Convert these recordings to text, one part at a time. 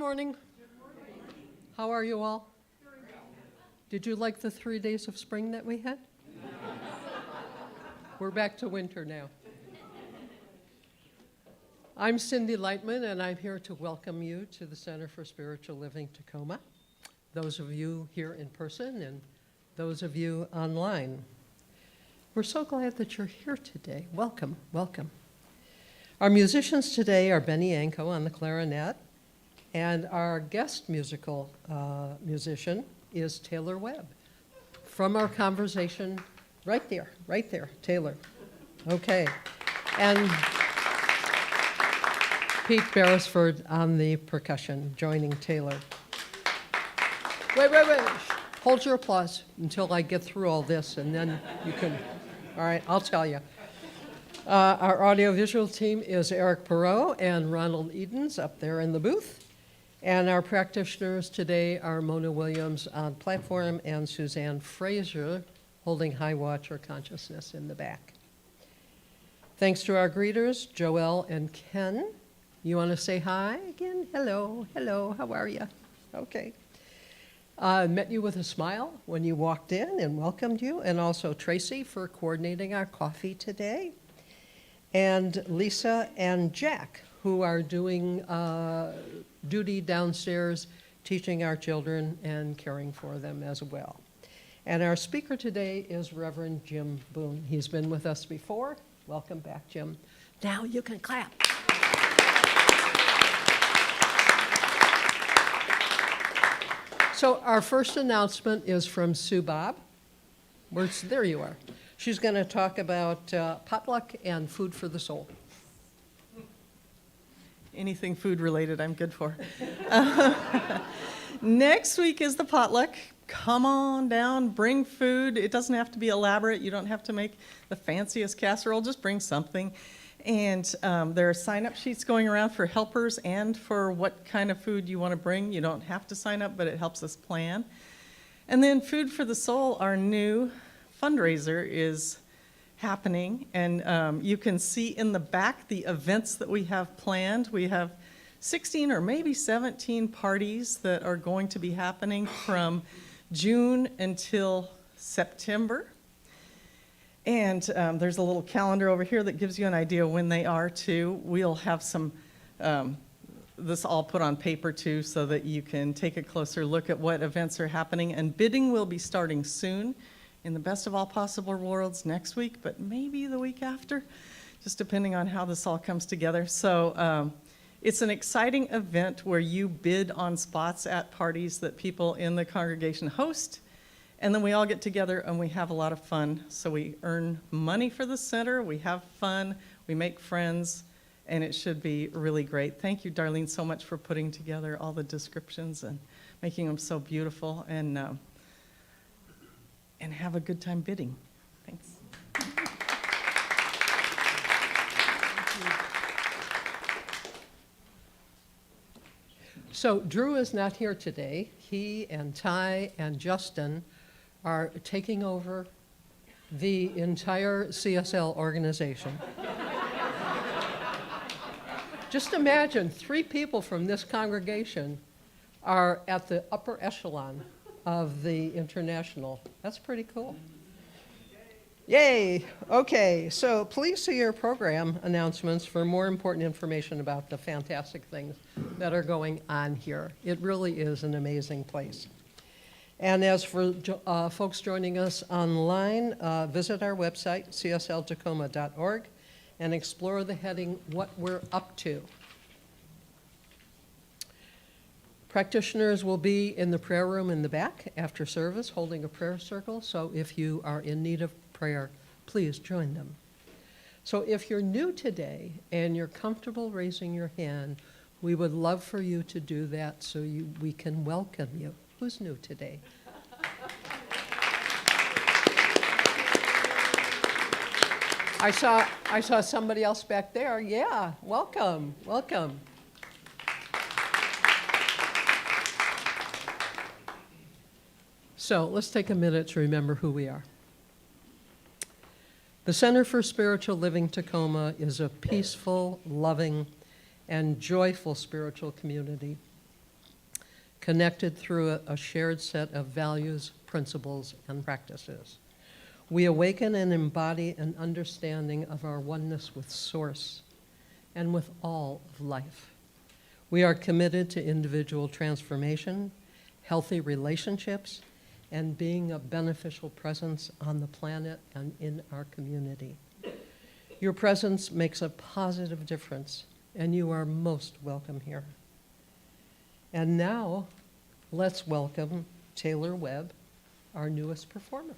morning. How are you all? Did you like the 3 days of spring that we had? We're back to winter now. I'm Cindie Leitman, and I'm here to welcome you to the Center for Spiritual Living Tacoma, those of you here in person and those of you online. We're so glad that you're here today. Welcome, welcome. Our musicians today are Benny Yangco on the clarinet, and our guest musical musician is Taylor Webb. From our conversation, right there, Taylor. Okay. And Pete Beresford on the percussion, joining Taylor. Wait. Hold your applause until I get through all this, and then you can, all right, I'll tell you. Our audiovisual team is Erik Perrohe and Ronald up there in the booth. And our practitioners today are Mona Williams on platform and Suzanne Fraser holding high watch or consciousness in the back. Thanks to our greeters, Joelle and Ken. You want to say hi again? Hello, how are you? Okay. Met you with a smile when you walked in and welcomed you, and also Tracy for coordinating our coffee today, and Lisa and Jack, who are doing duty downstairs, teaching our children and caring for them as well. And our speaker today is Reverend Jim Boone. He's been with us before. Welcome back, Jim. Now you can clap. So our first announcement is from Sue Bob. There you are. She's going to talk about potluck and food for the soul. Anything food related, I'm good for. Next week is the potluck. Come on down, bring food. It doesn't have to be elaborate. You don't have to make the fanciest casserole. Just bring something. And there are sign-up sheets going around for helpers and for what kind of food you want to bring. You don't have to sign up, but it helps us plan. And then Food for the Soul, our new fundraiser, is happening, and you can see in the back the events that we have planned. We have 16 or maybe 17 parties that are going to be happening from June until September. And there's a little calendar over here that gives you an idea when they are too. We'll have some, this all put on paper too, so that you can take a closer look at what events are happening. And bidding will be starting soon. In the best of all possible worlds next week, but maybe the week after, just depending on how this all comes together. So it's an exciting event where you bid on spots at parties that people in the congregation host, and then we all get together and we have a lot of fun. So we earn money for the center, we have fun, we make friends, and it should be really great. Thank you, Darlene, so much for putting together all the descriptions and making them so beautiful, and have a good time bidding. Thanks. So Drew is not here today. He and Ty and Justin are taking over the entire CSL organization. Just imagine 3 people from this congregation are at the upper echelon of the international. That's pretty cool. Yay! Okay, so please see your program announcements for more important information about the fantastic things that are going on here. It really is an amazing place. And as for folks joining us online, visit our website, csltacoma.org, and explore the heading, What We're Up To. Practitioners will be in the prayer room in the back after service holding a prayer circle, so if you are in need of prayer, please join them. So if you're new today and you're comfortable raising your hand, we would love for you to do that so we can welcome you. Who's new today? I saw somebody else back there. Yeah, welcome. So let's take a minute to remember who we are. The Center for Spiritual Living Tacoma is a peaceful, loving, and joyful spiritual community connected through a shared set of values, principles, and practices. We awaken and embody an understanding of our oneness with Source and with all of life. We are committed to individual transformation, healthy relationships, and being a beneficial presence on the planet and in our community. Your presence makes a positive difference, and you are most welcome here. And now, let's welcome Taylor Webb, our newest performer.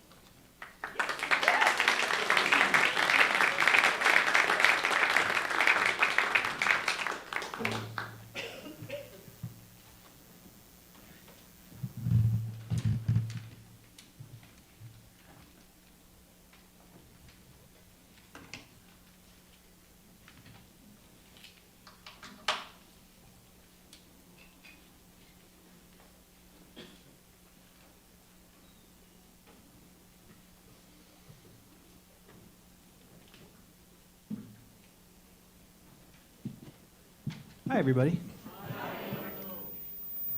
Hi, everybody.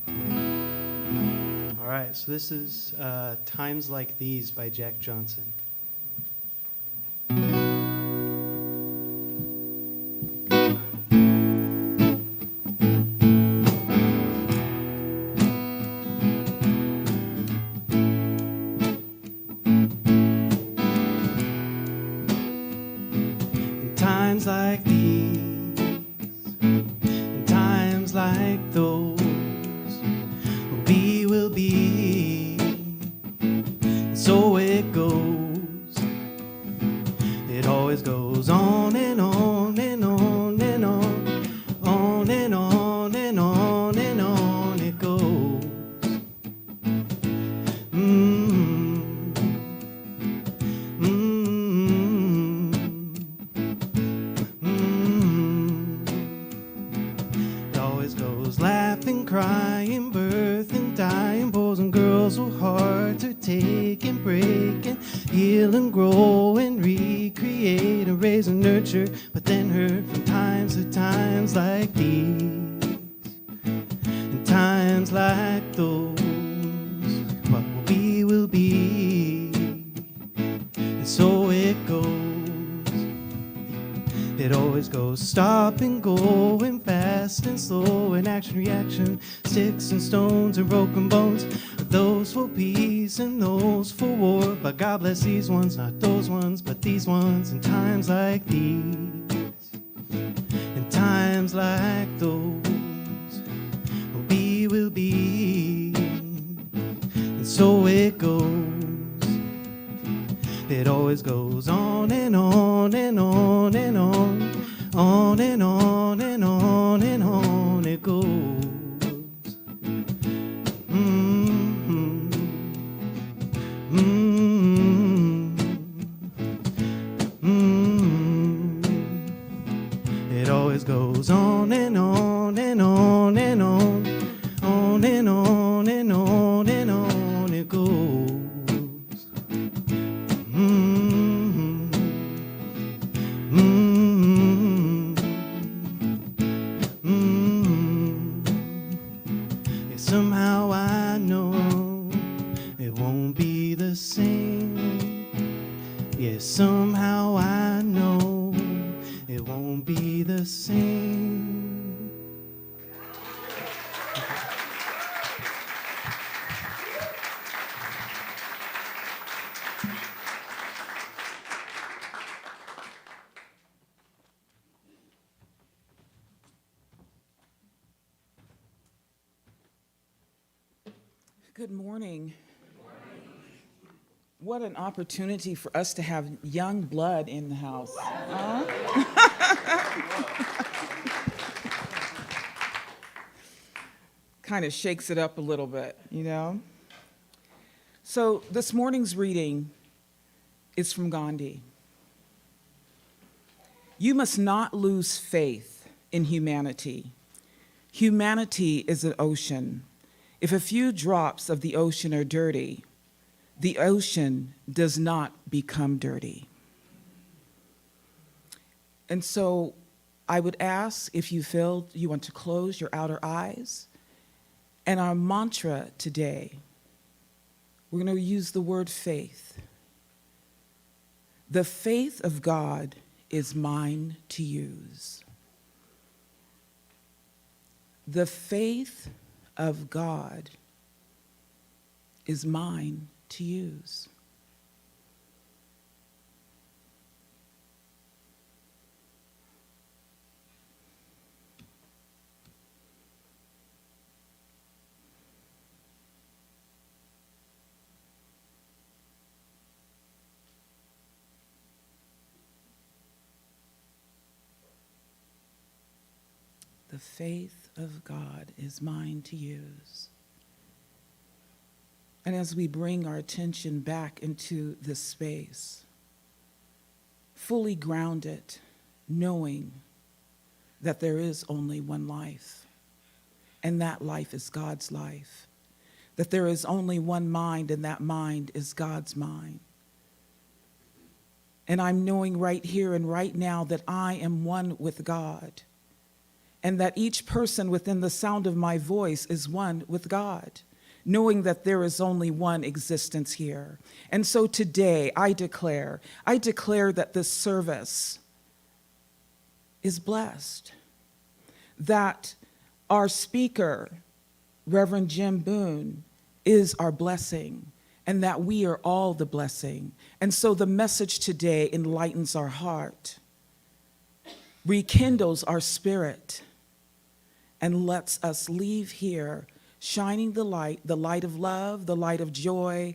All right, so this is Times Like These by Jack Johnson. In times like these, like those, we will be, and so it goes. It always goes on and on and on and on, on and on and on and on it goes. Laughing, crying, birthing, dying, boys and girls who hearts are taking, breaking, heal and grow and recreate and raise and nurture, but then hurt from times to times like these, and times like those. What we will be, and so it goes. It always goes stop and go and fast and slow and action, reaction, sticks and stones and broken bones. Those for peace and those for war. But God bless these ones, not those ones, but these ones. In times like these, in times like those, we will be, and so it goes. It always goes on and on and on and on, on and on and on and on it goes. It always goes on and on and on and on, on and on and on and on it goes. Yeah, somehow I know it won't be the same. Yeah, somehow I know it won't be the same. Good morning. What an opportunity for us to have young blood in the house. Huh? Kind of shakes it up a little bit, you know? So this morning's reading is from Gandhi. You must not lose faith in humanity. Humanity is an ocean. If a few drops of the ocean are dirty, the ocean does not become dirty. And so I would ask if you feel you want to close your outer eyes And our mantra today, we're going to use the word faith. The faith of God is mine to use. The faith of God is mine to use. The faith of God is mine to use. And as we bring our attention back into this space, fully grounded, knowing that there is only one life, and that life is God's life. That there is only one mind, and that mind is God's mind. And I'm knowing right here and right now that I am one with God, and that each person within the sound of my voice is one with God, knowing that there is only one existence here. And so today I declare that this service is blessed, that our speaker, Reverend Jim Boone, is our blessing, and that we are all the blessing. And so the message today enlightens our heart, rekindles our spirit, and lets us leave here shining the light of love, the light of joy,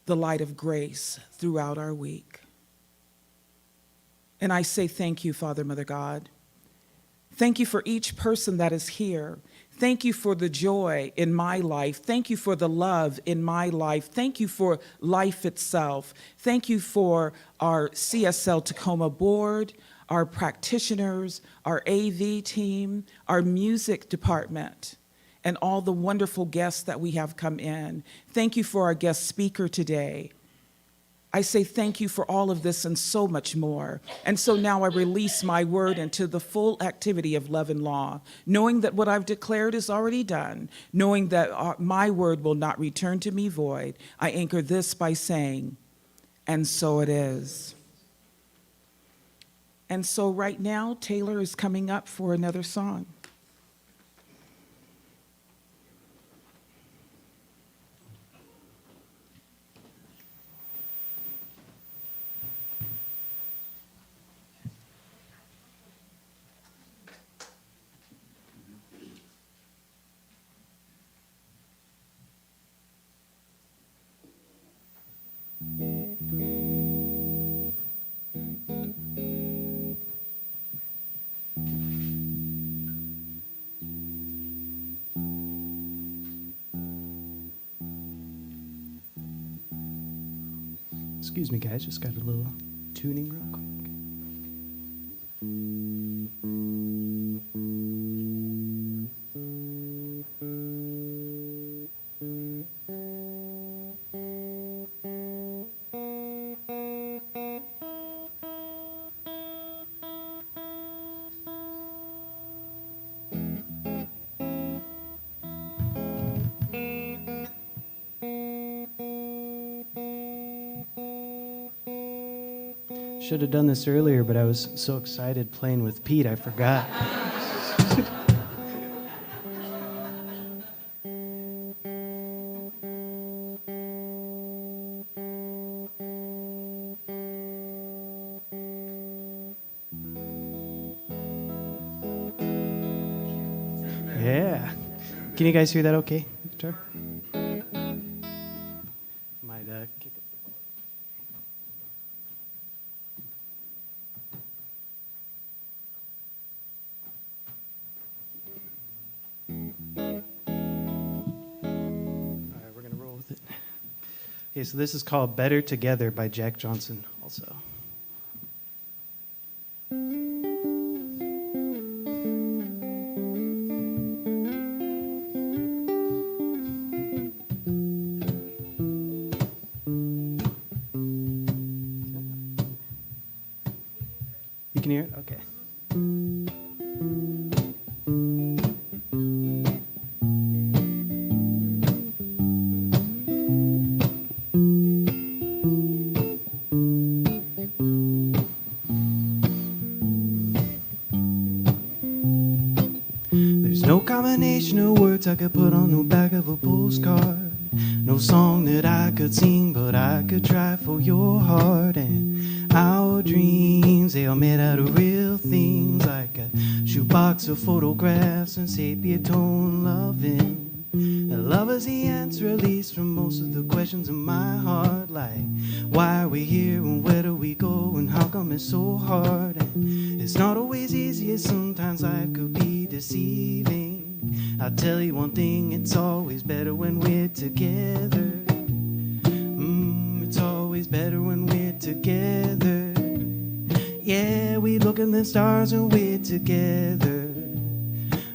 the light of grace throughout our week. And I say thank you, Father, Mother God. Thank you for each person that is here. Thank you for the joy in my life. Thank you for the love in my life. Thank you for life itself. Thank you for our CSL Tacoma board, our practitioners, our AV team, our music department, and all the wonderful guests that we have come in. Thank you for our guest speaker today. I say thank you for all of this and so much more. And so now I release my word into the full activity of love and law, knowing that what I've declared is already done, knowing that my word will not return to me void. I anchor this by saying, and so it is. And so right now, Taylor is coming up for another song. Excuse me, guys, just got a little tuning real quick. Should have done this earlier, but I was so excited playing with Pete, I forgot. Yeah. Can you guys hear that okay, guitar? Might kick it. Okay, so this is called Better Together by Jack Johnson also. You can hear it? Okay. I could put on the back of a postcard. No song that I could sing, but I could try for your heart. And our dreams, they are made out of real things, like a shoebox of photographs and sepia tone loving. Love is the answer, at least, from most of the questions in my heart, like why are we here and where do we go and how come it's so hard. And it's not always easy, sometimes life could be deceiving. I'll tell you one thing, it's always better when we're together. It's always better when we're together. Yeah, we look at the stars and we're together.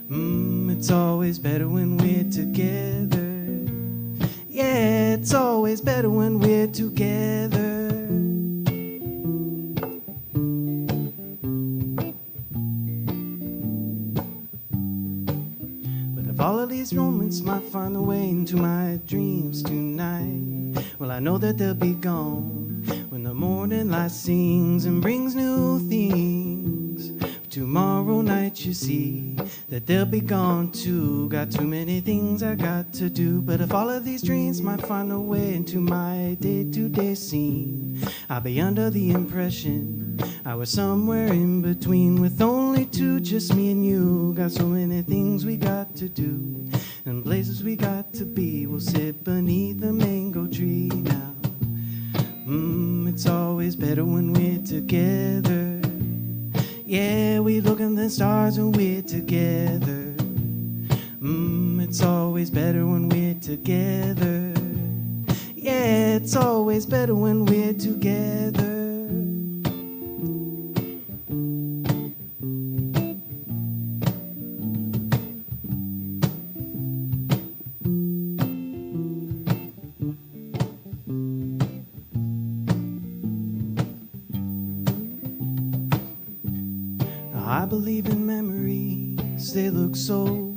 It's always better when we're together. Yeah, it's always better when we're together. But if all of these moments might find their way into my dreams tonight, well, I know that they'll be gone when the morning light sings and brings new things. Tomorrow night you see that they'll be gone too. Got too many things I got to do. But if all of these dreams might find a way into my day-to-day scene, I'll be under the impression I was somewhere in between, with only two, just me and you. Got so many things we got to do and places we got to be. We'll sit beneath the mango tree now. It's always better when we're together. Yeah, we look at the stars and we're together. It's always better when we're together. Yeah, it's always better when we're together. I believe in memories, they look so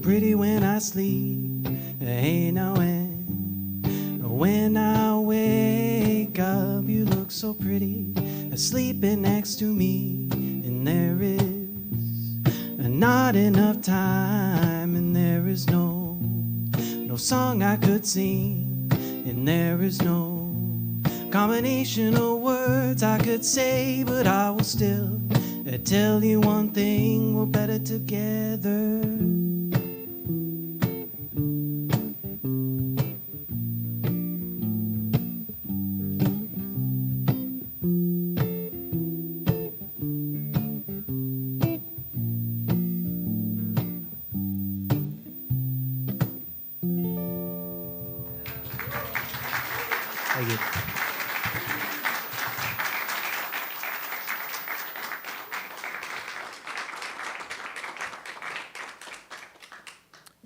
pretty when I sleep. Hey, now when I wake up, you look so pretty, sleeping next to me. And there is not enough time, and there is no song I could sing, and there is no combination of words I could say, but I will still tell you one thing, we're better together. Thank you.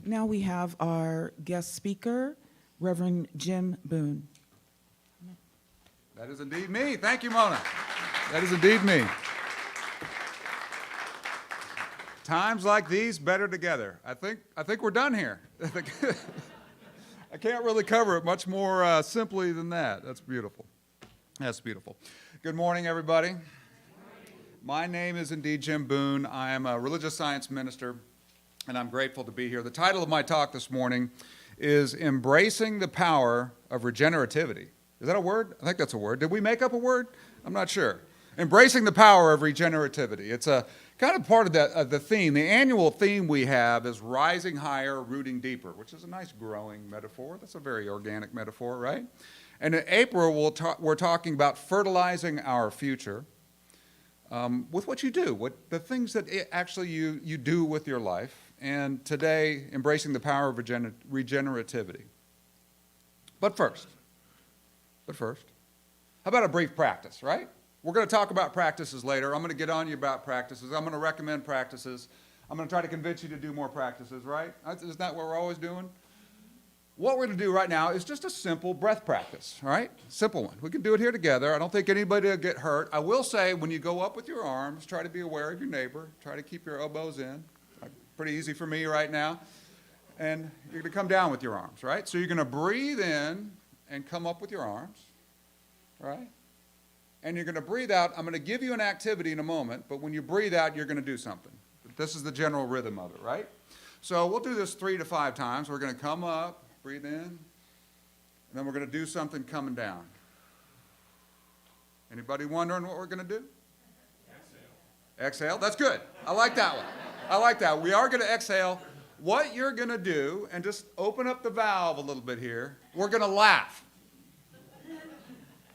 Now we have our guest speaker, Reverend Jim Boone. That is indeed me. Thank you, Mona. That is indeed me. Times like these, better together. I think we're done here. I can't really cover it much more simply than that. That's beautiful. That's beautiful. Good morning, everybody. My name is indeed Jim Boone. I am a religious science minister, and I'm grateful to be here. The title of my talk this morning is Embracing the Power of Regenerativity. Is that a word? I think that's a word. Did we make up a word? I'm not sure. Embracing the Power of Regenerativity. It's a kind of part of the theme. The annual theme we have is rising higher, rooting deeper, which is a nice growing metaphor. That's a very organic metaphor, right? And in April, we're talking about fertilizing our future with what you do, the things that actually you do with your life. And today, embracing the power of regenerativity. But first, how about a brief practice, right? We're going to talk about practices later. I'm going to get on you about practices. I'm going to recommend practices. I'm going to try to convince you to do more practices, right? Isn't that what we're always doing? What we're going to do right now is just a simple breath practice, all right? Simple one. We can do it here together. I don't think anybody will get hurt. I will say, when you go up with your arms, try to be aware of your neighbor. Try to keep your elbows in. Pretty easy for me right now. And you're going to come down with your arms, right? So you're going to breathe in and come up with your arms, right? And you're going to breathe out. I'm going to give you an activity in a moment, but when you breathe out, you're going to do something. This is the general rhythm of it, right? So we'll do this 3 to 5 times. We're going to come up, breathe in, and then we're going to do something coming down. Anybody wondering what we're going to do? Exhale. That's good. I like that one. I like that. We are going to exhale. What you're going to do, and just open up the valve a little bit here, we're going to laugh.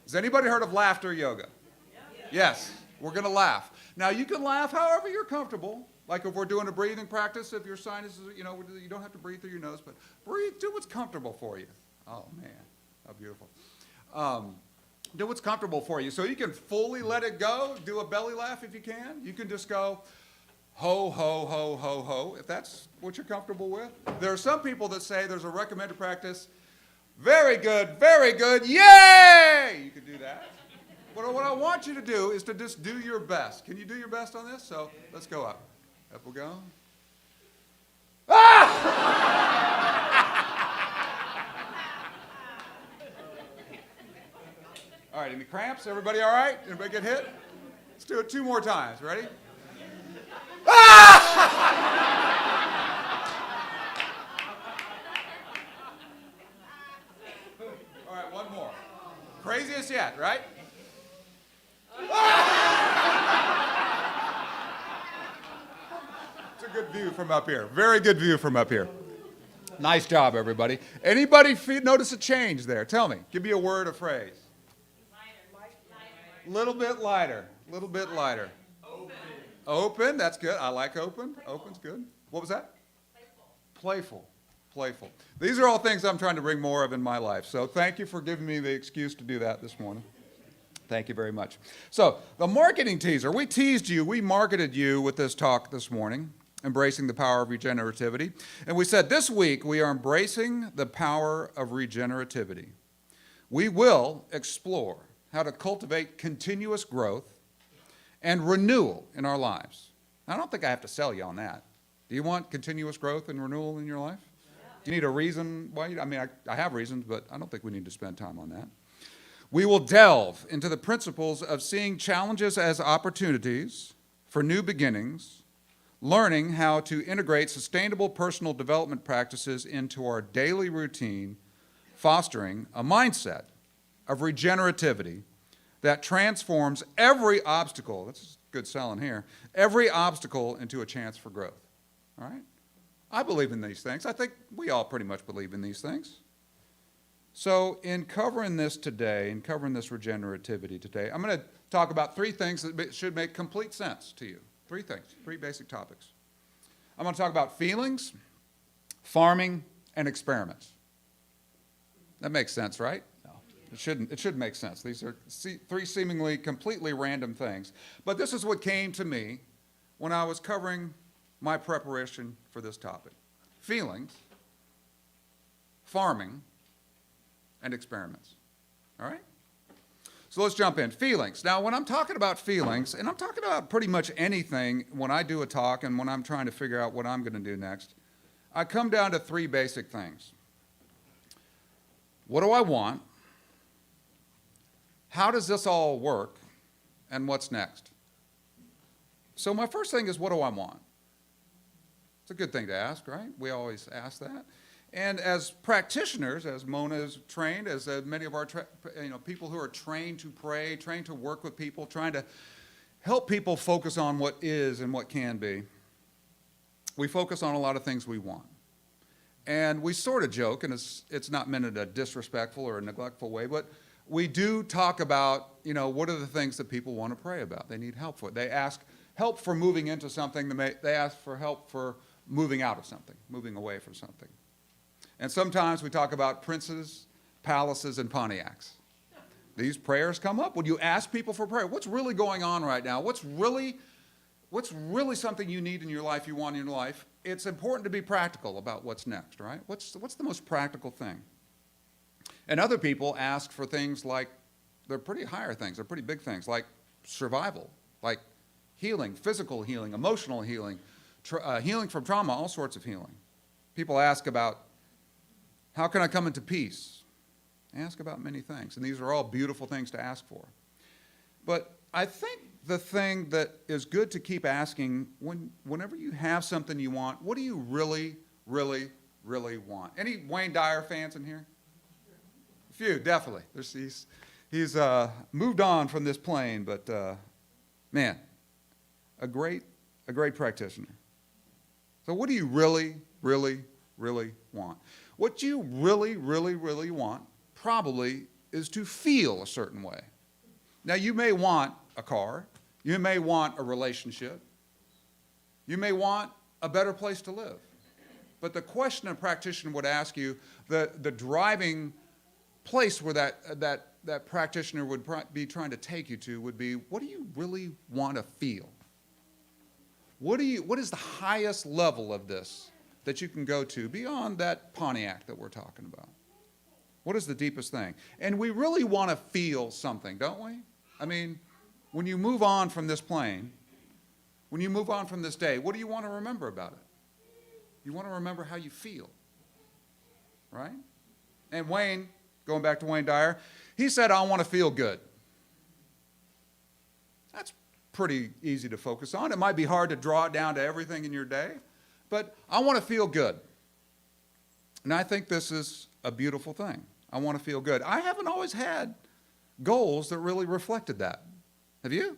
Has anybody heard of laughter yoga? Yes. We're going to laugh. Now, you can laugh however you're comfortable. Like if we're doing a breathing practice, if your sinuses, you don't have to breathe through your nose, but breathe, do what's comfortable for you. Oh, man, how beautiful. Do what's comfortable for you. So you can fully let it go, do a belly laugh if you can. You can just go, ho, ho, ho, ho, ho, if that's what you're comfortable with. There are some people that say there's a recommended practice, very good, yay! You can do that. But what I want you to do is to just do your best. Can you do your best on this? So let's go up. Up we'll go. All right, any cramps? Everybody all right? Anybody get hit? Let's do it 2 more times. Ready? All right, one more. Craziest yet, right? It's a good view from up here. Very good view from up here. Nice job, everybody. Anybody notice a change there? Tell me. Give me a word or phrase. Little bit lighter. Little bit lighter. Open. That's good. I like open. Open's good. What was that? Playful. Playful. These are all things I'm trying to bring more of in my life. So thank you for giving me the excuse to do that this morning. Thank you very much. So the marketing teaser. We teased you. We marketed you with this talk this morning, Embracing the Power of Regenerativity. And we said this week we are embracing the power of regenerativity. We will explore how to cultivate continuous growth and renewal in our lives. I don't think I have to sell you on that. Do you want continuous growth and renewal in your life? Do you need a reason why? I have reasons, but I don't think we need to spend time on that. We will delve into the principles of seeing challenges as opportunities for new beginnings, learning how to integrate sustainable personal development practices into our daily routine, fostering a mindset of regenerativity that transforms every obstacle, that's good selling here, every obstacle into a chance for growth. All right? I believe in these things. I think we all pretty much believe in these things. So in covering this today, in covering this regenerativity today, I'm going to talk about 3 things that should make complete sense to you. 3 things, 3 basic topics. I'm going to talk about feelings, farming, and experiments. That makes sense, right? No, it shouldn't. It should make sense. These are 3 seemingly completely random things. But this is what came to me when I was covering my preparation for this topic. Feelings, farming, and experiments. All right? So let's jump in. Feelings. Now, when I'm talking about feelings, and I'm talking about pretty much anything when I do a talk and when I'm trying to figure out what I'm going to do next, I come down to 3 basic things. What do I want? How does this all work? And what's next? So my first thing is, what do I want? It's a good thing to ask, right? We always ask that. And as practitioners, as Mona is trained, as many of our people who are trained to pray, trained to work with people, trying to help people focus on what is and what can be, we focus on a lot of things we want. And we sort of joke, and it's not meant in a disrespectful or a neglectful way, but we do talk about, what are the things that people want to pray about? They need help for it. They ask help for moving into something. They ask for help for moving out of something, moving away from something. And sometimes we talk about princes, palaces, and Pontiacs. These prayers come up. When you ask people for prayer, what's really going on right now? What's really something you need in your life, you want in your life? It's important to be practical about what's next, right? What's the most practical thing? And other people ask for things like, they're pretty higher things, they're pretty big things, like survival, like healing, physical healing, emotional healing, healing from trauma, all sorts of healing. People ask about, how can I come into peace? Ask about many things, and these are all beautiful things to ask for. But I think the thing that is good to keep asking whenever you have something you want, what do you really, really, really want? Any Wayne Dyer fans in here? A few, definitely. He's moved on from this plane, but man, a great practitioner. So what do you really, really, really want? What you really, really, really want probably is to feel a certain way. Now, you may want a car. You may want a relationship. You may want a better place to live. But the question a practitioner would ask you, the driving place where that practitioner would be trying to take you to would be, what do you really want to feel? What is the highest level of this that you can go to beyond that Pontiac that we're talking about? What is the deepest thing? And we really want to feel something, don't we? I mean, when you move on from this plane, when you move on from this day, what do you want to remember about it? You want to remember how you feel, right? And Wayne, going back to Wayne Dyer, he said, I want to feel good. That's pretty easy to focus on. It might be hard to draw it down to everything in your day, but I want to feel good. And I think this is a beautiful thing. I want to feel good. I haven't always had goals that really reflected that. Have you?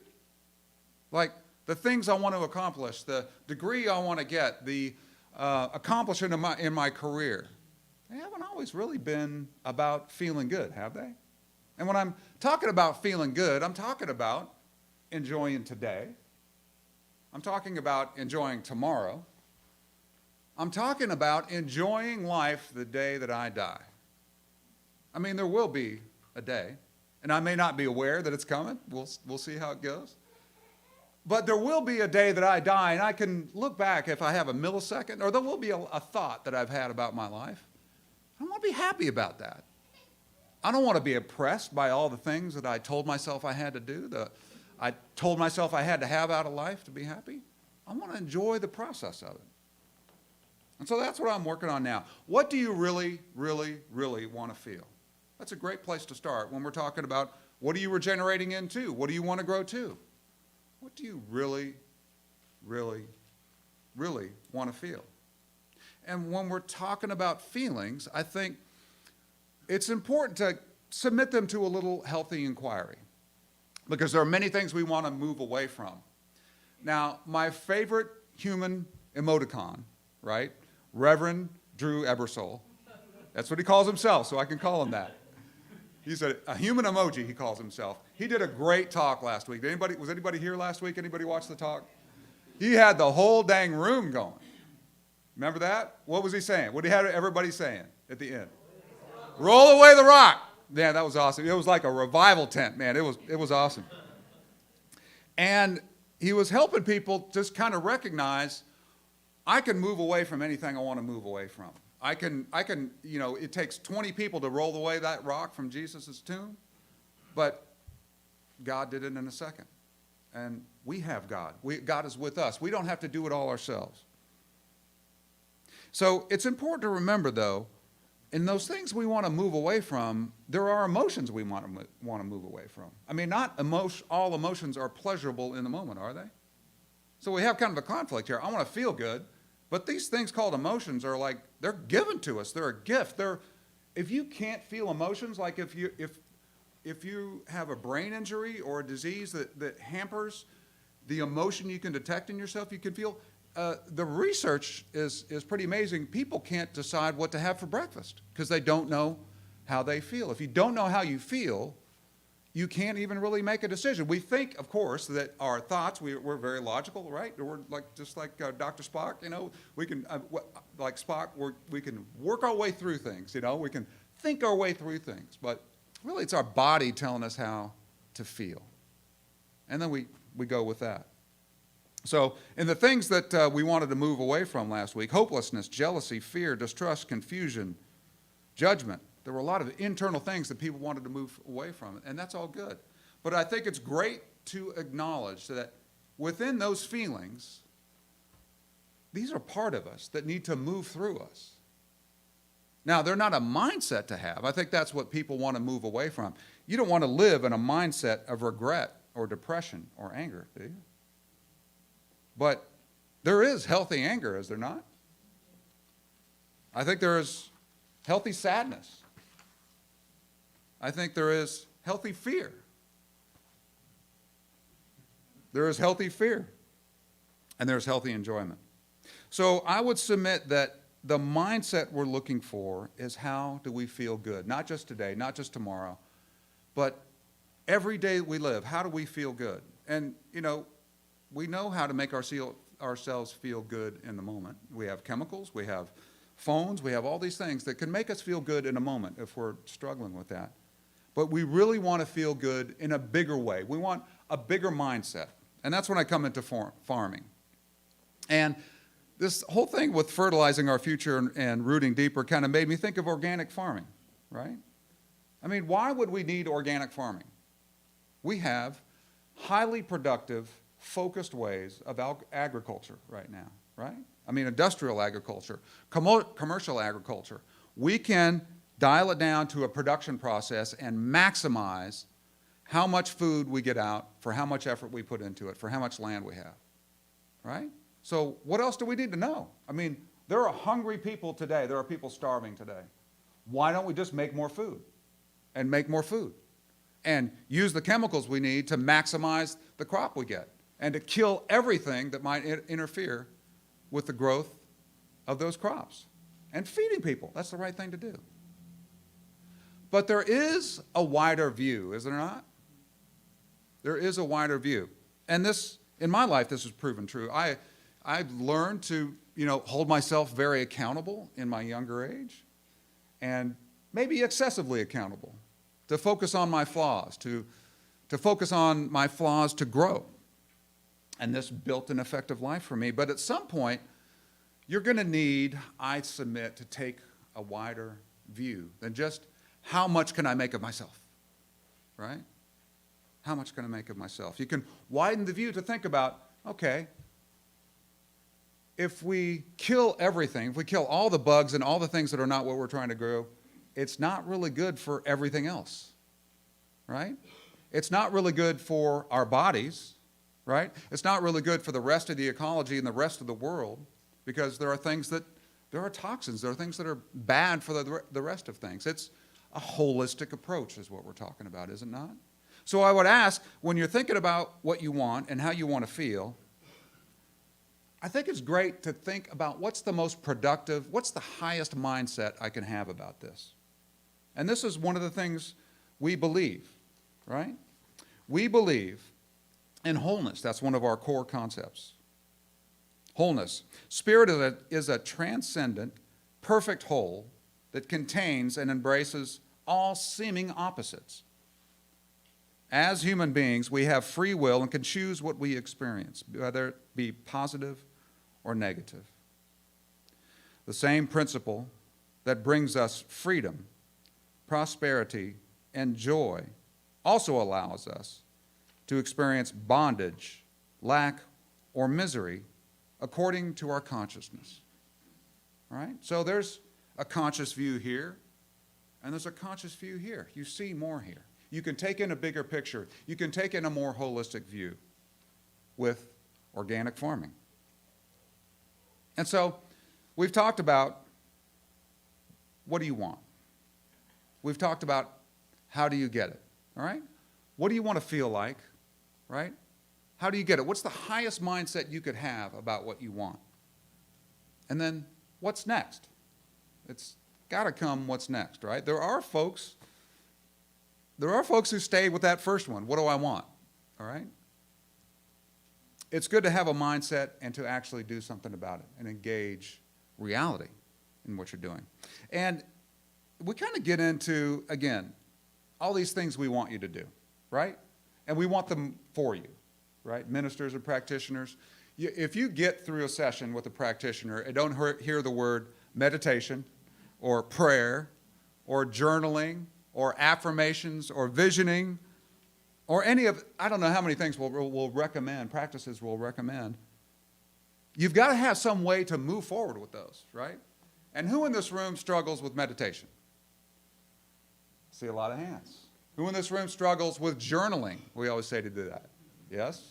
Like the things I want to accomplish, the degree I want to get, the accomplishment in my career. They haven't always really been about feeling good, have they? And when I'm talking about feeling good, I'm talking about enjoying today. I'm talking about enjoying tomorrow. I'm talking about enjoying life the day that I die. I mean, there will be a day, and I may not be aware that it's coming. We'll see how it goes. But there will be a day that I die, and I can look back if I have a millisecond, or there will be a thought that I've had about my life. I want to be happy about that. I don't want to be oppressed by all the things that I told myself I had to do, I told myself I had to have out of life to be happy. I want to enjoy the process of it. And so that's what I'm working on now. What do you really, really, really want to feel? That's a great place to start when we're talking about what are you regenerating into? What do you want to grow to? What do you really, really, really want to feel? And when we're talking about feelings, I think it's important to submit them to a little healthy inquiry, because there are many things we want to move away from. Now, my favorite human emoticon, right? Reverend Drew Ebersole. That's what he calls himself, so I can call him that. He's a human emoji, he calls himself. He did a great talk last week. Was anybody here last week? Anybody watch the talk? He had the whole dang room going. Remember that? What was he saying? What did he have everybody saying at the end? Roll away the rock. Yeah, that was awesome. It was like a revival tent, man. It was awesome. And he was helping people just kind of recognize, I can move away from anything I want to move away from. I can, it takes 20 people to roll away that rock from Jesus' tomb, but God did it in a second. And we have God. God is with us. We don't have to do it all ourselves. So it's important to remember, though, in those things we want to move away from, there are emotions we want to move away from. I mean, not all emotions are pleasurable in the moment, are they? So we have kind of a conflict here. I want to feel good, but these things called emotions are like, they're given to us. They're a gift. If you can't feel emotions, like if you have a brain injury or a disease that hampers the emotion you can detect in yourself, you can feel. The research is pretty amazing. People can't decide what to have for breakfast because they don't know how they feel. If you don't know how you feel, you can't even really make a decision. We think, of course, that our thoughts, we're very logical, right? We're just like Dr. Spock, we can, like Spock, we can work our way through things, we can think our way through things. But really, it's our body telling us how to feel. And then we go with that. So in the things that we wanted to move away from last week, hopelessness, jealousy, fear, distrust, confusion, judgment, there were a lot of internal things that people wanted to move away from, and that's all good. But I think it's great to acknowledge that within those feelings, these are part of us that need to move through us. Now, they're not a mindset to have. I think that's what people want to move away from. You don't want to live in a mindset of regret or depression or anger, do you? But there is healthy anger, is there not? I think there is healthy sadness. I think there is healthy fear. There is healthy fear. And there's healthy enjoyment. So I would submit that the mindset we're looking for is how do we feel good? Not just today, not just tomorrow, but every day we live, how do we feel good? And, you know, we know how to make ourselves feel good in the moment. We have chemicals, we have phones, we have all these things that can make us feel good in a moment if we're struggling with that. But we really want to feel good in a bigger way. We want a bigger mindset. And that's when I come into farming. And this whole thing with fertilizing our future and rooting deeper kind of made me think of organic farming, right? I mean, why would we need organic farming? We have highly productive, focused ways of agriculture right now, right? I mean, industrial agriculture, commercial agriculture. We can dial it down to a production process and maximize how much food we get out for how much effort we put into it, for how much land we have, right? So what else do we need to know? I mean, there are hungry people today. There are people starving today. Why don't we just make more food and make more food and use the chemicals we need to maximize the crop we get and to kill everything that might interfere with the growth of those crops? And feeding people, that's the right thing to do. But there is a wider view, is there not? There is a wider view. And this, in my life, this has proven true. I've learned to, hold myself very accountable in my younger age, and maybe excessively accountable, to focus on my flaws, to focus on my flaws to grow. And this built an effective life for me. But at some point, you're going to need, I submit, to take a wider view than just how much can I make of myself, right? How much can I make of myself? You can widen the view to think about, okay, if we kill everything, if we kill all the bugs and all the things that are not what we're trying to grow, it's not really good for everything else, right? It's not really good for our bodies, right? It's not really good for the rest of the ecology and the rest of the world, because there are toxins, there are things that are bad for the rest of things. It's a holistic approach is what we're talking about, is it not? So I would ask, when you're thinking about what you want and how you want to feel, I think it's great to think about what's the most productive, what's the highest mindset I can have about this. And this is one of the things we believe, right? We believe in wholeness. That's one of our core concepts. Wholeness. Spirit is a transcendent, perfect whole that contains and embraces all seeming opposites. As human beings, we have free will and can choose what we experience, whether it be positive or negative. The same principle that brings us freedom, prosperity, and joy also allows us to experience bondage, lack, or misery according to our consciousness. All right? So there's a conscious view here, and there's a conscious view here. You see more here. You can take in a bigger picture. You can take in a more holistic view with organic farming. And so we've talked about what do you want? We've talked about how do you get it, all right? What do you want to feel like, right? How do you get it? What's the highest mindset you could have about what you want? And then what's next? It's got to come what's next, right? There are folks who stay with that first one. What do I want? All right? It's good to have a mindset and to actually do something about it and engage reality in what you're doing. And we kind of get into, again, all these things we want you to do, right? And we want them for you, right? Ministers and practitioners. If you get through a session with a practitioner and don't hear the word meditation or prayer or journaling or affirmations or visioning or any of, I don't know how many things we'll recommend, practices we'll recommend, you've got to have some way to move forward with those, right? And who in this room struggles with meditation? I see a lot of hands. Who in this room struggles with journaling? We always say to do that. Yes?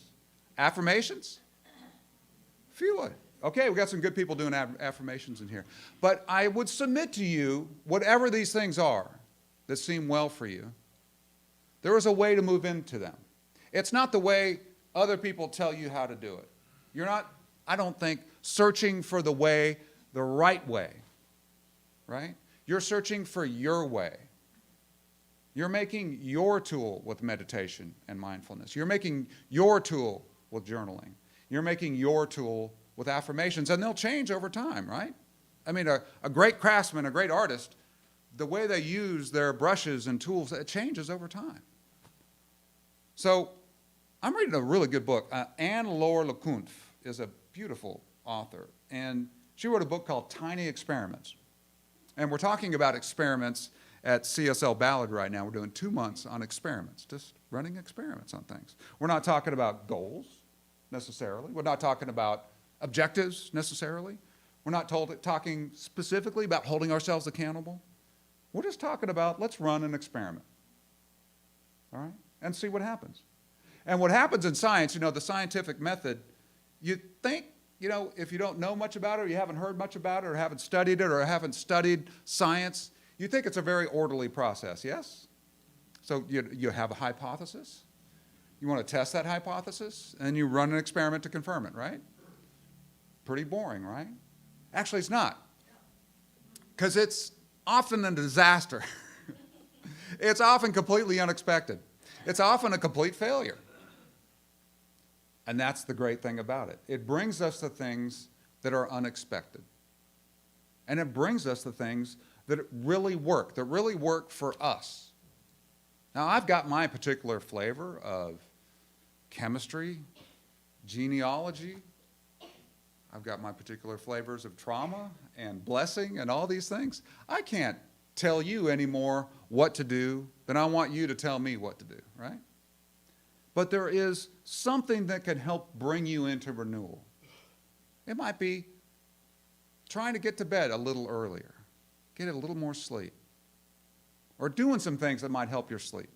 Affirmations? Few. Okay, we've got some good people doing affirmations in here. But I would submit to you, whatever these things are that seem well for you, there is a way to move into them. It's not the way other people tell you how to do it. You're not, I don't think, searching for the way, the right way, right? You're searching for your way. You're making your tool with meditation and mindfulness. You're making your tool with journaling. You're making your tool with affirmations, and they'll change over time, right? I mean, a great craftsman, a great artist, the way they use their brushes and tools, it changes over time. So I'm reading a really good book. Anne-Laure Lecounte is a beautiful author, and she wrote a book called Tiny Experiments. And we're talking about experiments at CSL Ballard right now. We're doing 2 months on experiments, just running experiments on things. We're not talking about goals necessarily. We're not talking about objectives necessarily. We're not talking specifically about holding ourselves accountable. We're just talking about, let's run an experiment, all right, and see what happens. And what happens in science, you know, the scientific method, you think, you know, if you don't know much about it, or you haven't heard much about it, or haven't studied it, or haven't studied science, you think it's a very orderly process, yes? So you have a hypothesis. You want to test that hypothesis, and you run an experiment to confirm it, right? Pretty boring, right? Actually, it's not, because it's often a disaster. It's often completely unexpected. It's often a complete failure. And that's the great thing about it. It brings us the things that are unexpected. And it brings us the things that really work for us. Now, I've got my particular flavor of chemistry, genealogy. I've got my particular flavors of trauma and blessing and all these things. I can't tell you anymore what to do than I want you to tell me what to do, right? But there is something that can help bring you into renewal. It might be trying to get to bed a little earlier, get a little more sleep, or doing some things that might help your sleep.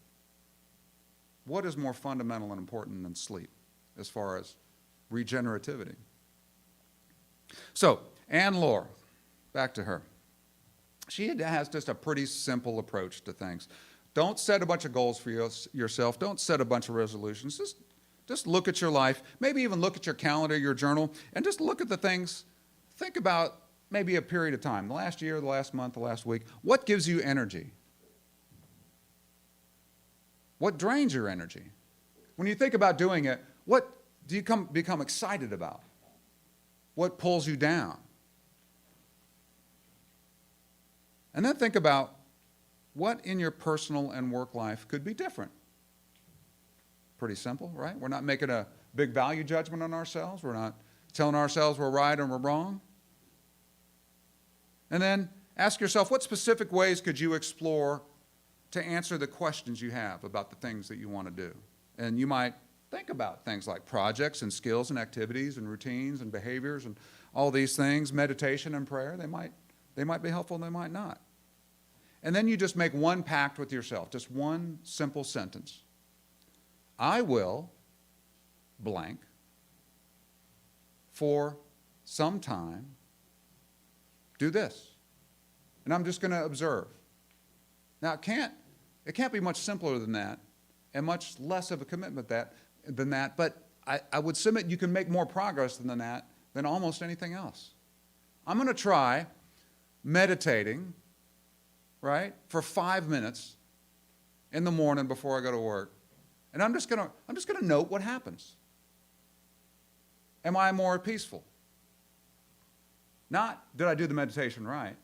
What is more fundamental and important than sleep as far as regenerativity? So, Anne-Laure, back to her. She has just a pretty simple approach to things. Don't set a bunch of goals for yourself. Don't set a bunch of resolutions. Just look at your life. Maybe even look at your calendar, your journal, and just look at the things. Think about maybe a period of time, the last year, the last month, the last week. What gives you energy? What drains your energy? When you think about doing it, what do you become excited about? What pulls you down? And then think about what in your personal and work life could be different. Pretty simple, right? We're not making a big value judgment on ourselves. We're not telling ourselves we're right and we're wrong. And then ask yourself, what specific ways could you explore to answer the questions you have about the things that you want to do? And you might think about things like projects and skills and activities and routines and behaviors and all these things, meditation and prayer. They might be helpful and they might not. And then you just make one pact with yourself, just one simple sentence. I will blank for some time do this. And I'm just going to observe. Now, it can't be much simpler than that and much less of a commitment than that, but I would submit you can make more progress than that than almost anything else. I'm going to try meditating, right, for 5 minutes in the morning before I go to work. And I'm just going to note what happens. Am I more peaceful? Not did I do the meditation right,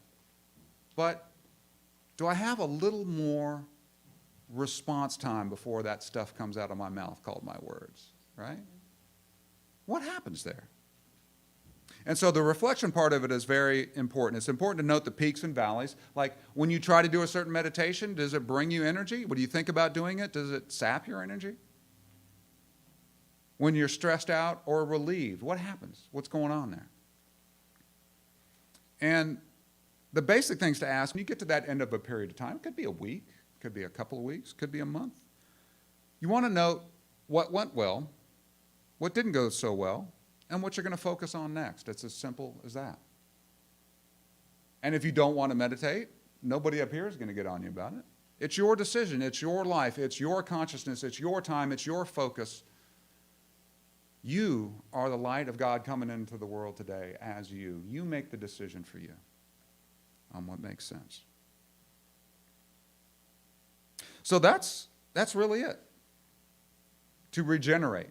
but do I have a little more response time before that stuff comes out of my mouth called my words, right? What happens there? And so the reflection part of it is very important. It's important to note the peaks and valleys. Like when you try to do a certain meditation, does it bring you energy? What do you think about doing it? Does it sap your energy? When you're stressed out or relieved, what happens? What's going on there? And the basic things to ask when you get to that end of a period of time, it could be a week, it could be a couple of weeks, could be a month. You want to note what went well, what didn't go so well, and what you're going to focus on next. It's as simple as that. And if you don't want to meditate, nobody up here is going to get on you about it. It's your decision. It's your life. It's your consciousness. It's your time. It's your focus. You are the light of God coming into the world today as you. You make the decision for you on what makes sense. So that's really it. To regenerate,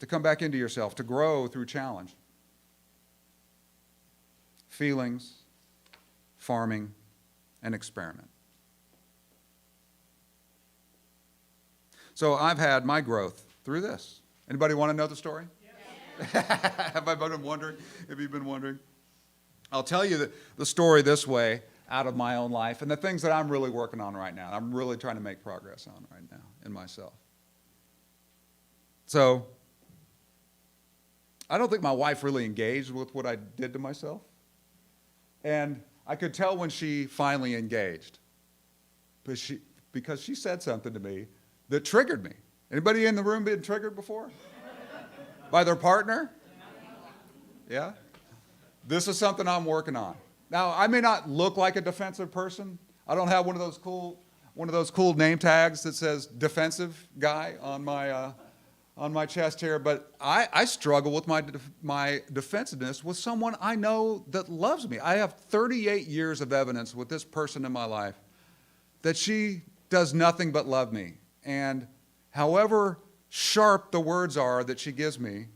to come back into yourself, to grow through challenge. Feelings, farming, and experiment. So I've had my growth through this. Anybody want to know the story? Yes. Have I been wondering? Have you been wondering? I'll tell you the story this way out of my own life and the things that I'm really working on right now. I'm really trying to make progress on right now in myself. So I don't think my wife really engaged with what I did to myself. And I could tell when she finally engaged. Because she said something to me that triggered me. Anybody in the room been triggered before? By their partner? Yeah? This is something I'm working on. Now, I may not look like a defensive person. I don't have one of those cool name tags that says defensive guy on my chest here, but I struggle with my defensiveness with someone I know that loves me. I have 38 years of evidence with this person in my life that she does nothing but love me. And however sharp the words are that she gives me,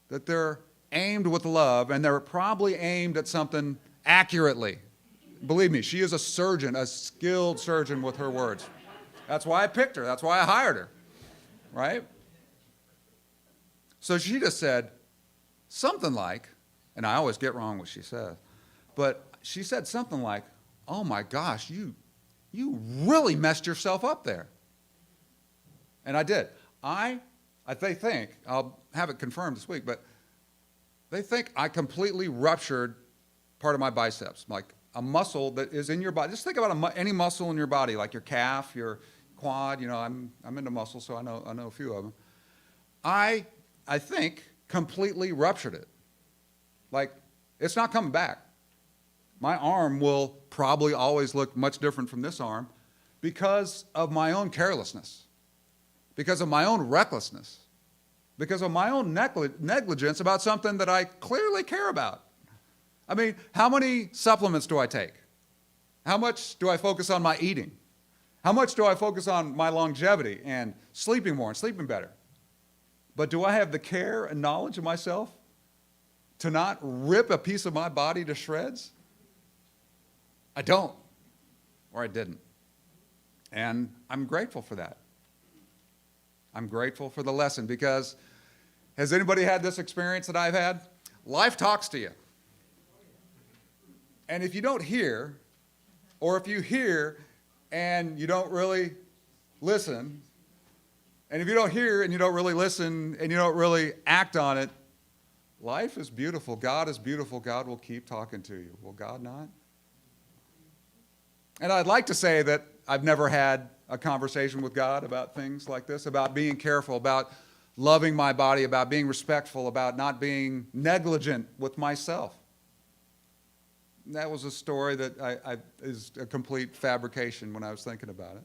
that they're aimed with love, and they're probably aimed at something accurately. Believe me, she is a surgeon, a skilled surgeon with her words. That's why I picked her. That's why I hired her, right? So she just said something like, and I always get wrong what she says, but she said something like, "Oh my gosh, you really messed yourself up there." And I did. They think, I'll have it confirmed this week, but they think I completely ruptured part of my biceps, like a muscle that is in your body. Just think about any muscle in your body, like your calf, your quad. You know, I'm into muscles, so I know a few of them. I think completely ruptured it. Like, it's not coming back. My arm will probably always look much different from this arm because of my own carelessness, because of my own recklessness, because of my own negligence about something that I clearly care about. I mean, how many supplements do I take? How much do I focus on my eating? How much do I focus on my longevity and sleeping more and sleeping better? But do I have the care and knowledge of myself to not rip a piece of my body to shreds? I don't, or I didn't. And I'm grateful for that. I'm grateful for the lesson because has anybody had this experience that I've had? Life talks to you. And if you don't hear, or if you hear and you don't really listen, and if you don't hear and you don't really listen and you don't really act on it, life is beautiful. God is beautiful. God will keep talking to you. Will God not? And I'd like to say that I've never had a conversation with God about things like this, about being careful, about loving my body, about being respectful, about not being negligent with myself. That was a story that is a complete fabrication when I was thinking about it.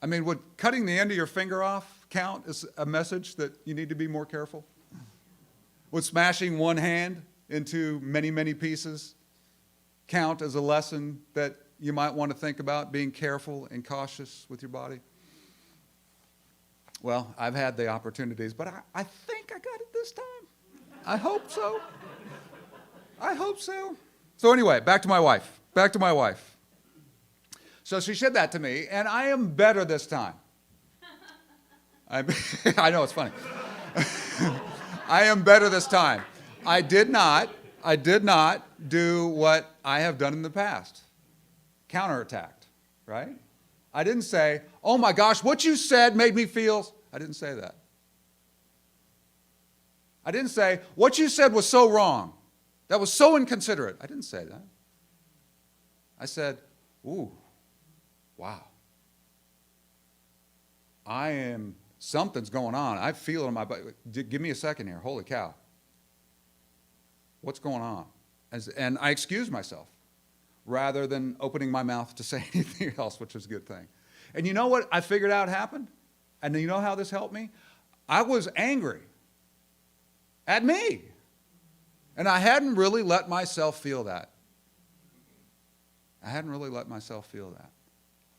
I mean, would cutting the end of your finger off count as a message that you need to be more careful? Would smashing one hand into many, many pieces count as a lesson that you might want to think about, being careful and cautious with your body? Well, I've had the opportunities, but I think I got it this time. I hope so. I hope so. So anyway, back to my wife. So she said that to me, and I am better this time. I know, it's funny. I am better this time. I did not do what I have done in the past. Counterattacked, right? I didn't say, "Oh my gosh, what you said made me feel." I didn't say that. I didn't say, "What you said was so wrong. That was so inconsiderate." I didn't say that. I said, "Ooh, wow, something's going on. I feel it in my body. Give me a second here. Holy cow. What's going on? And I excused myself rather than opening my mouth to say anything else, which is a good thing. And you know what I figured out happened? And you know how this helped me? I was angry at me. And I hadn't really let myself feel that. I hadn't really let myself feel that.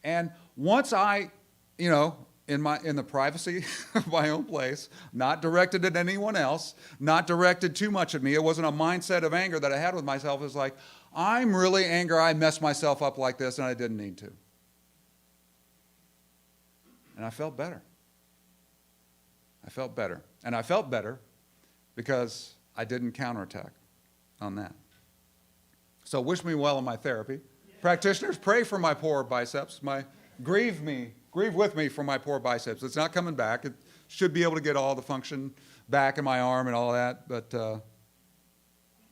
And once I, in the privacy of my own place, not directed at anyone else, not directed too much at me, it wasn't a mindset of anger that I had with myself. It was like, I'm really angry, I messed myself up like this and I didn't need to. And I felt better. I felt better. And I felt better because I didn't counterattack on that. So wish me well in my therapy. Practitioners, pray for my poor biceps. Grieve with me for my poor biceps. It's not coming back. It should be able to get all the function back in my arm and all that, but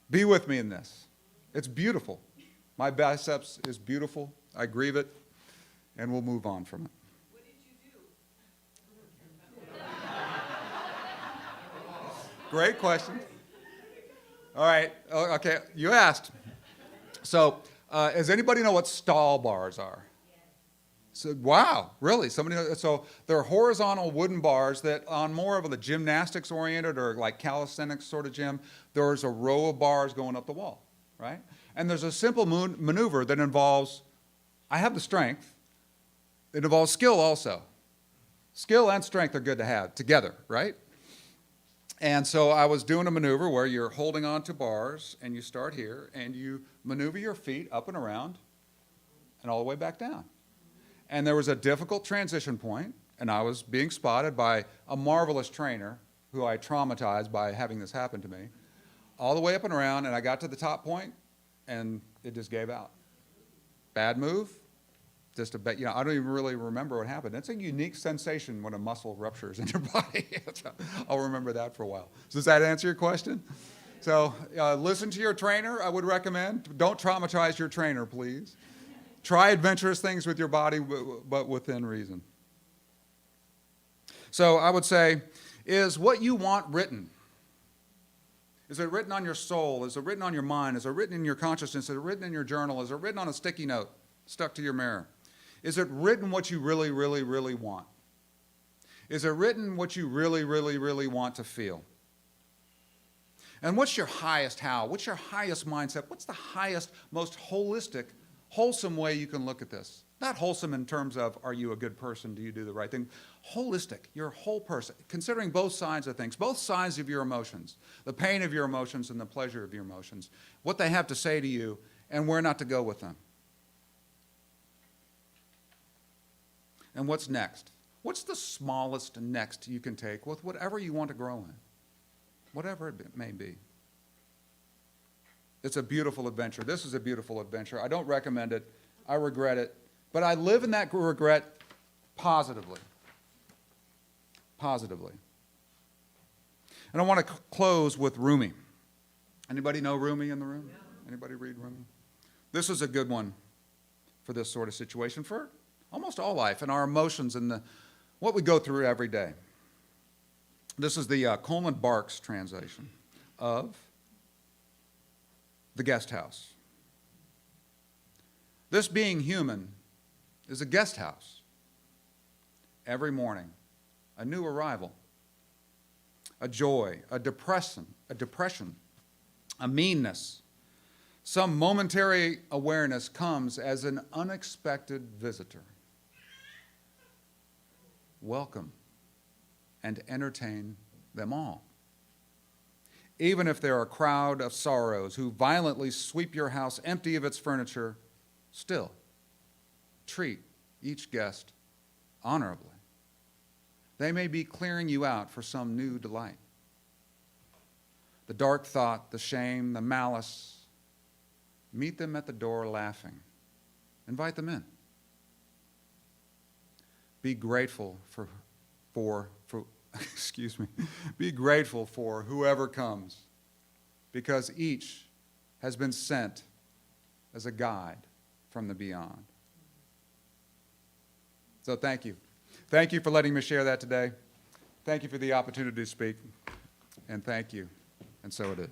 be with me in this. It's beautiful. My biceps is beautiful. I grieve it, and we'll move on from it. What did you do? Great question. All right, okay, you asked. So, does anybody know what stall bars are? So, wow, really? So they're horizontal wooden bars that on more of the gymnastics oriented or like calisthenics sort of gym, there's a row of bars going up the wall, right? And there's a simple maneuver that involves, I have the strength, it involves skill also. Skill and strength are good to have together, right? And so I was doing a maneuver where you're holding on to bars and you start here and you maneuver your feet up and around and all the way back down. And there was a difficult transition point, and I was being spotted by a marvelous trainer who I traumatized by having this happen to me, all the way up and around, and I got to the top point, and it just gave out. Bad move, just a bit, I don't even really remember what happened. It's a unique sensation when a muscle ruptures in your body. I'll remember that for a while. Does that answer your question? So listen to your trainer, I would recommend. Don't traumatize your trainer, please. Try adventurous things with your body, but within reason. So I would say, is what you want written? Is it written on your soul? Is it written on your mind? Is it written in your consciousness? Is it written in your journal? Is it written on a sticky note stuck to your mirror? Is it written what you really, really, really want? Is it written what you really, really, really want to feel? And what's your highest how? What's your highest mindset? What's the highest, most holistic, wholesome way you can look at this? Not wholesome in terms of, are you a good person? Do you do the right thing? Holistic, you're a whole person, considering both sides of things, both sides of your emotions, the pain of your emotions and the pleasure of your emotions, what they have to say to you, and where not to go with them. And what's next? What's the smallest next you can take with whatever you want to grow in? Whatever it may be. It's a beautiful adventure. This is a beautiful adventure. I don't recommend it. I regret it. But I live in that regret positively. Positively. And I want to close with Rumi. Anybody know Rumi in the room? Anybody read Rumi? This is a good one for this sort of situation, for almost all life and our emotions and what we go through every day. This is the Coleman Barks translation of The Guest House. This being human is a guest house. Every morning, a new arrival, a joy, a depression, a meanness. Some momentary awareness comes as an unexpected visitor. Welcome and entertain them all. Even if there are a crowd of sorrows who violently sweep your house empty of its furniture, still treat each guest honorably. They may be clearing you out for some new delight. The dark thought, the shame, the malice, meet them at the door laughing. Invite them in. Be grateful for be grateful for whoever comes, because each has been sent as a guide from the beyond. So thank you. Thank you for letting me share that today. Thank you for the opportunity to speak. And thank you. And so it is.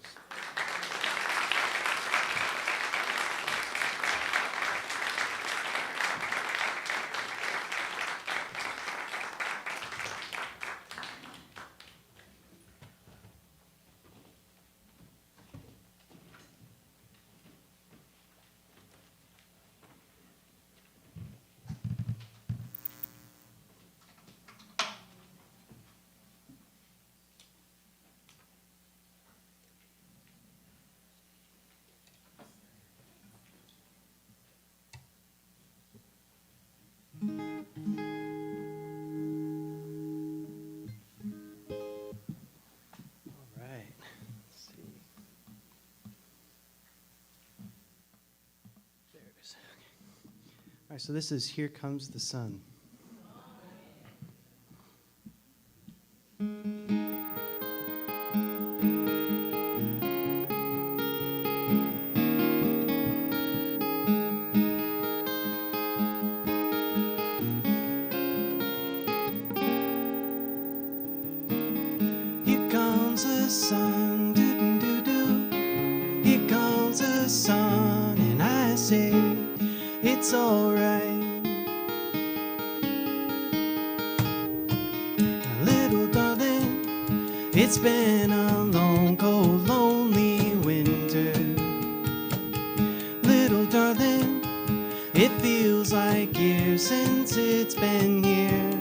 All right. Let's see. There it is. Okay. All right, so this is Here Comes the Sun. Here comes the sun, doo-doo-doo-doo. Here comes the sun, and I say it's alright. Little darling, it's been a long, cold, lonely winter. Little darling, it feels like years since it's been here.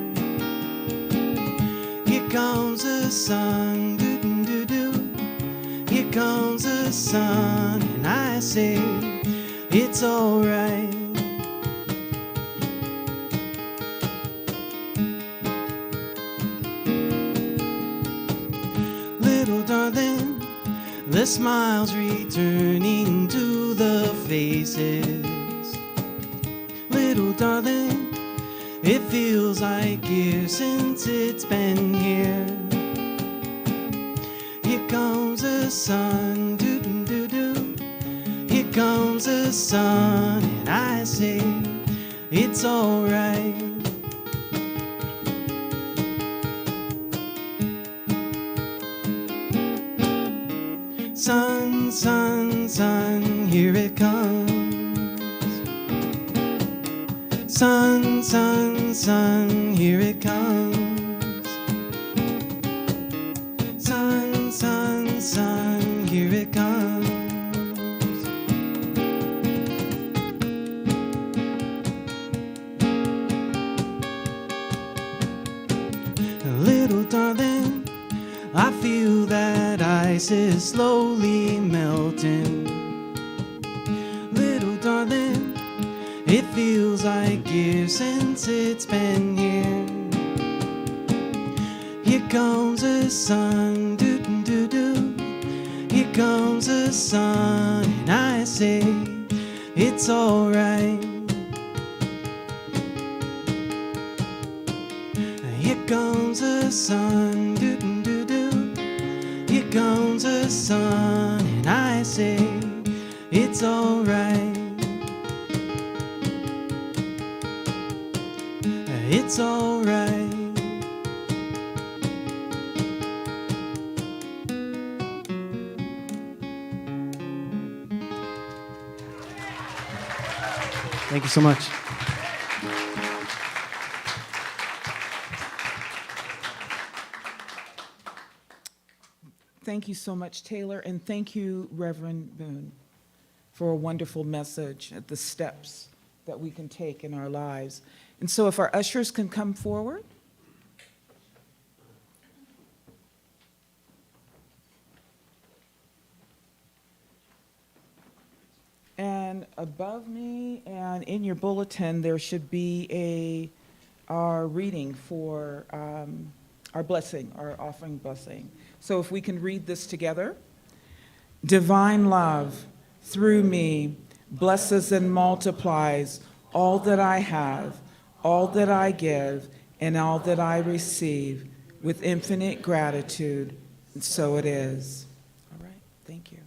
Here comes the sun, doo-doo-doo-doo. Here comes the sun, and I say it's alright. Little darling, the smiles returning to the faces. Little darling, it feels like years since it's been here. Here comes the sun, doo-doo-doo-doo. Here comes the sun, and I say it's alright. Sun, sun, sun, here it comes. Sun, sun, sun, here it comes. Sun, sun, sun, here it comes. Little darling, I feel that ice is slowly melting. Little darling, it feels like years since it's been here. Here comes the sun, doo-doo-doo-doo. Here comes the sun, and I say it's alright. Here comes the sun, doo-doo-doo-doo. Here comes the sun, and I say it's alright. It's alright. Thank you so much. Thank you so much, Taylor, and thank you, Reverend Boone, for a wonderful message at the steps that we can take in our lives. And so if our ushers can come forward. And above me and in your bulletin, there should be our reading for our blessing, our offering blessing. So if we can read this together. Divine love, through me, blesses and multiplies all that I have, all that I give, and all that I receive, with infinite gratitude, and so it is. All right, thank you.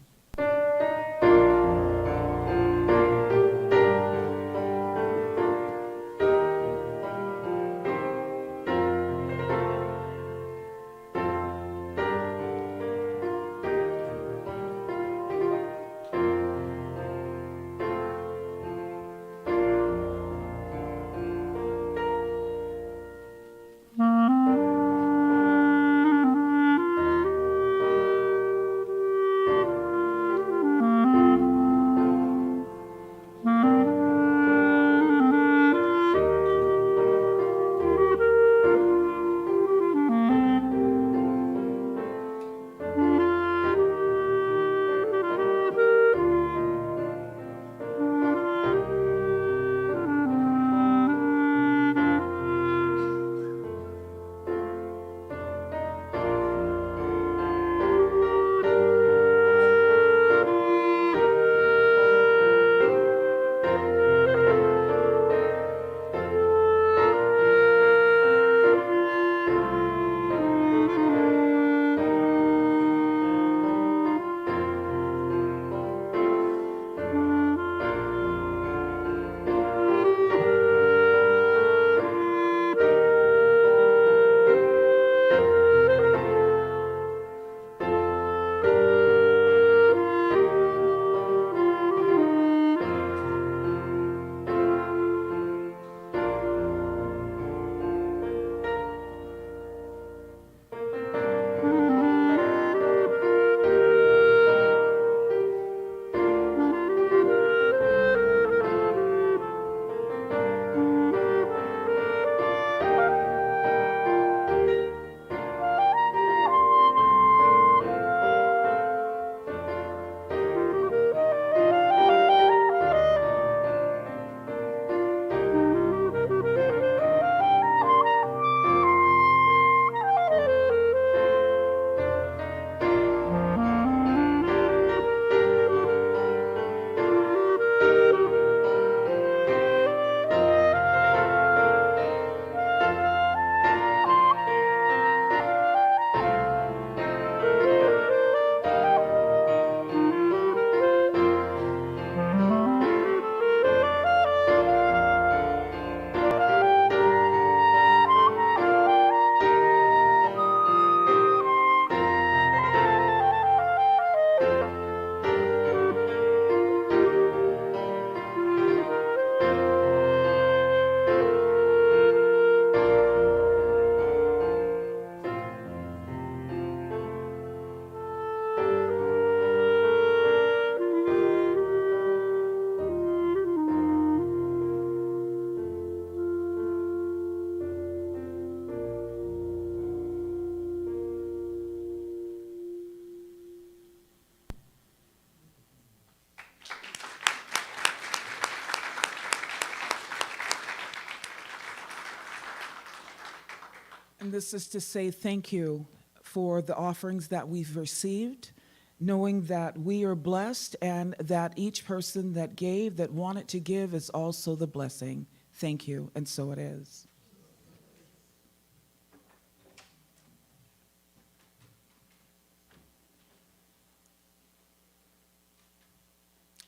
And this is to say thank you for the offerings that we've received, knowing that we are blessed and that each person that gave, that wanted to give, is also the blessing. Thank you, and so it is.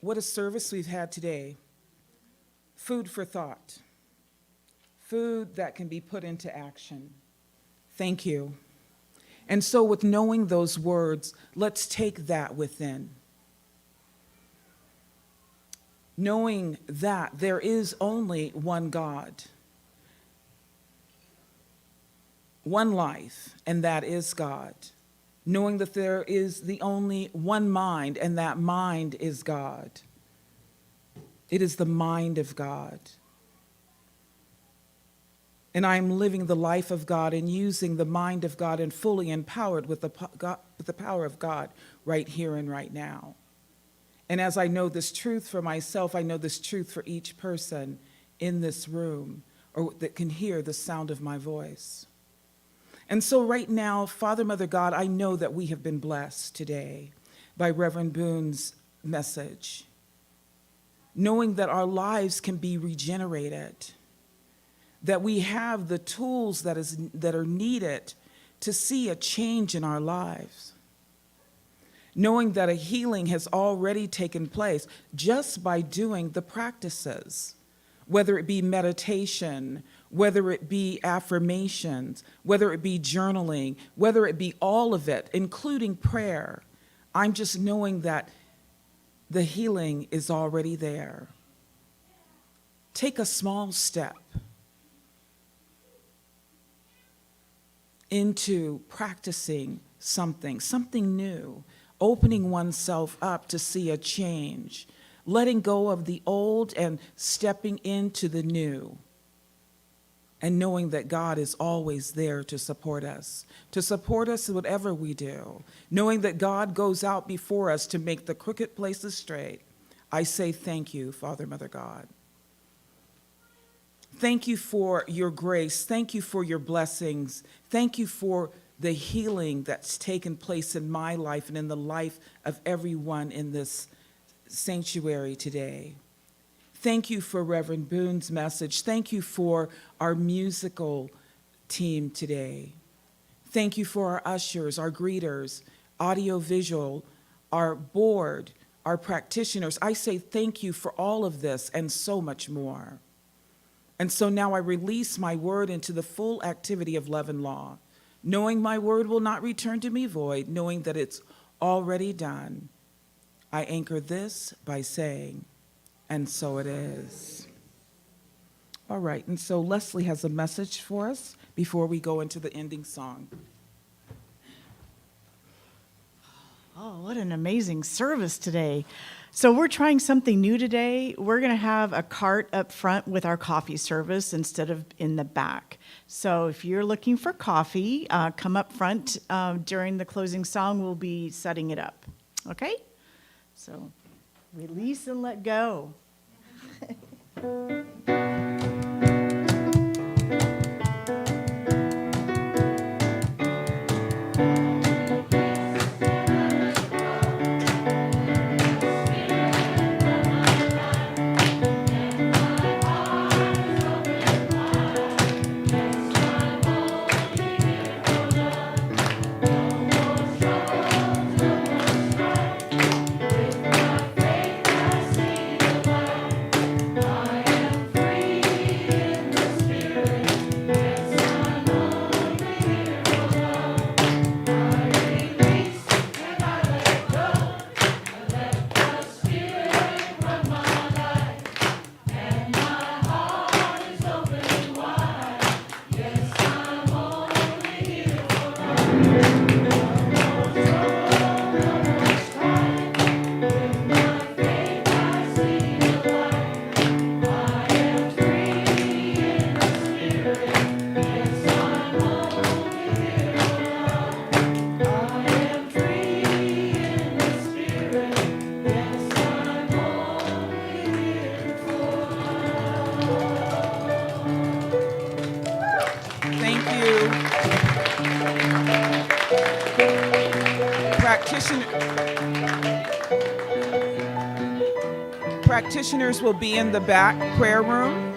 What a service we've had today. Food for thought. Food that can be put into action. Thank you. And so with knowing those words, let's take that within. Knowing that there is only one God, one life, and that is God. Knowing that there is the only one mind, and that mind is God. It is the mind of God. And I am living the life of God and using the mind of God and fully empowered with the power of God right here and right now. And as I know this truth for myself, I know this truth for each person in this room or that can hear the sound of my voice. And so right now, Father, Mother God, I know that we have been blessed today by Reverend Boone's message, knowing that our lives can be regenerated, that we have the tools that are needed to see a change in our lives, knowing that a healing has already taken place just by doing the practices, whether it be meditation, whether it be affirmations, whether it be journaling, whether it be all of it, including prayer. I'm just knowing that the healing is already there. Take a small step into practicing something new, opening oneself up to see a change, letting go of the old and stepping into the new, and knowing that God is always there to support us in whatever we do, knowing that God goes out before us to make the crooked places straight. I say thank you, Father, Mother God. Thank you for your grace. Thank you for your blessings. Thank you for the healing that's taken place in my life and in the life of everyone in this sanctuary today. Thank you for Reverend Boone's message. Thank you for our musical team today. Thank you for our ushers, our greeters, audiovisual, our board, our practitioners. I say thank you for all of this and so much more. And so now I release my word into the full activity of love and law, knowing my word will not return to me void, knowing that it's already done. I anchor this by saying, and so it is. All right, and so Leslie has a message for us before we go into the ending song. Oh, what an amazing service today. So we're trying something new today. We're going to have a cart up front with our coffee service instead of in the back. So if you're looking for coffee, come up front during the closing song. We'll be setting it up. Okay? So release and let go. Thank you. Practitioners will be in the back prayer room.